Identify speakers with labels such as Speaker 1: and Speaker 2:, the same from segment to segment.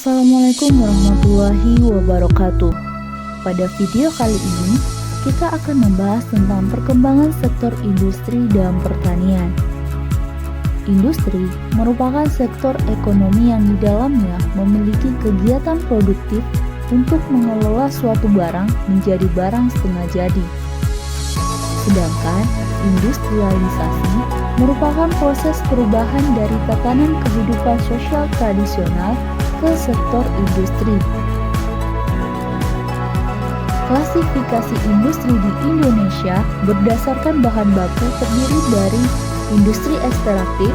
Speaker 1: Assalamualaikum warahmatullahi wabarakatuh. Pada video kali ini, kita akan membahas tentang perkembangan sektor industri dan pertanian. Industri merupakan sektor ekonomi yang di dalamnya memiliki kegiatan produktif untuk mengelola suatu barang menjadi barang setengah jadi. Sedangkan industrialisasi merupakan proses perubahan dari tatanan kehidupan sosial tradisional ke sektor industri. Klasifikasi industri di Indonesia berdasarkan bahan baku terdiri dari industri ekstraktif,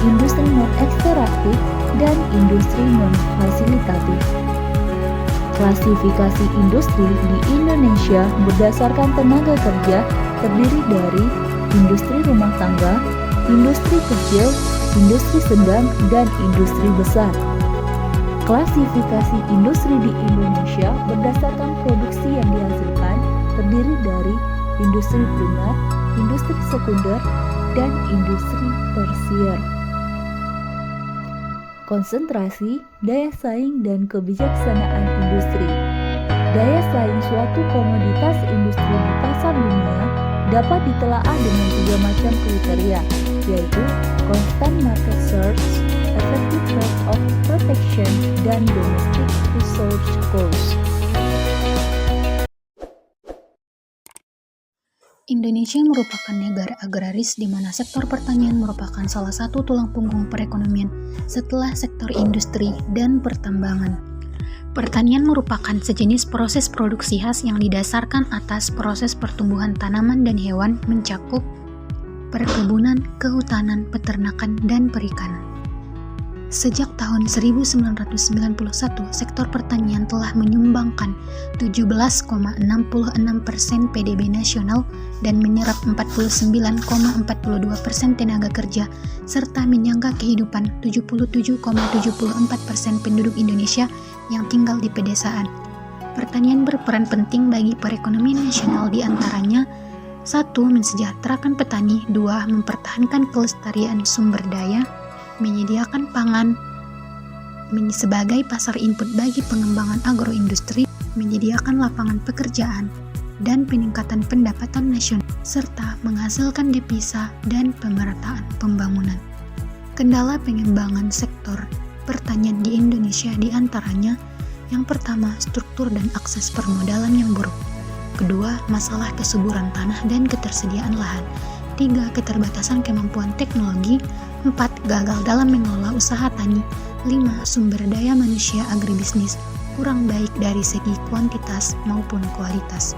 Speaker 1: industri non-ekstraktif, dan industri non-fasilitatif. Klasifikasi industri di Indonesia berdasarkan tenaga kerja terdiri dari industri rumah tangga, industri kecil, industri sedang, dan industri besar. Klasifikasi industri di Indonesia berdasarkan produksi yang dihasilkan terdiri dari industri primer, industri sekunder, dan industri tersier. Konsentrasi, daya saing, dan kebijaksanaan industri. Daya saing suatu komoditas industri di pasar dunia dapat ditelaah dengan 3 macam kriteria, yaitu constant market search, effective rate of protection, dan domestic resource cost.
Speaker 2: Indonesia merupakan negara agraris di mana sektor pertanian merupakan salah satu tulang punggung perekonomian setelah sektor industri dan pertambangan. Pertanian merupakan sejenis proses produksi khas yang didasarkan atas proses pertumbuhan tanaman dan hewan mencakup perkebunan, kehutanan, peternakan, dan perikanan. Sejak tahun 1991, sektor pertanian telah menyumbangkan 17,66% PDB nasional dan menyerap 49,42% tenaga kerja serta menyangga kehidupan 77,74% penduduk Indonesia yang tinggal di pedesaan. Pertanian berperan penting bagi perekonomian nasional, di antaranya 1. Mensejahterakan petani, 2. Mempertahankan kelestarian sumber daya, menyediakan pangan sebagai pasar input bagi pengembangan agroindustri, menyediakan lapangan pekerjaan dan peningkatan pendapatan nasional, serta menghasilkan devisa dan pemerataan pembangunan. Kendala pengembangan sektor pertanian di Indonesia diantaranya: yang pertama, struktur dan akses permodalan yang buruk; kedua, masalah kesuburan tanah dan ketersediaan lahan; 3. Keterbatasan kemampuan teknologi; 4. Gagal dalam mengelola usaha tani; 5. Sumber daya manusia agribisnis kurang baik dari segi kuantitas maupun kualitas.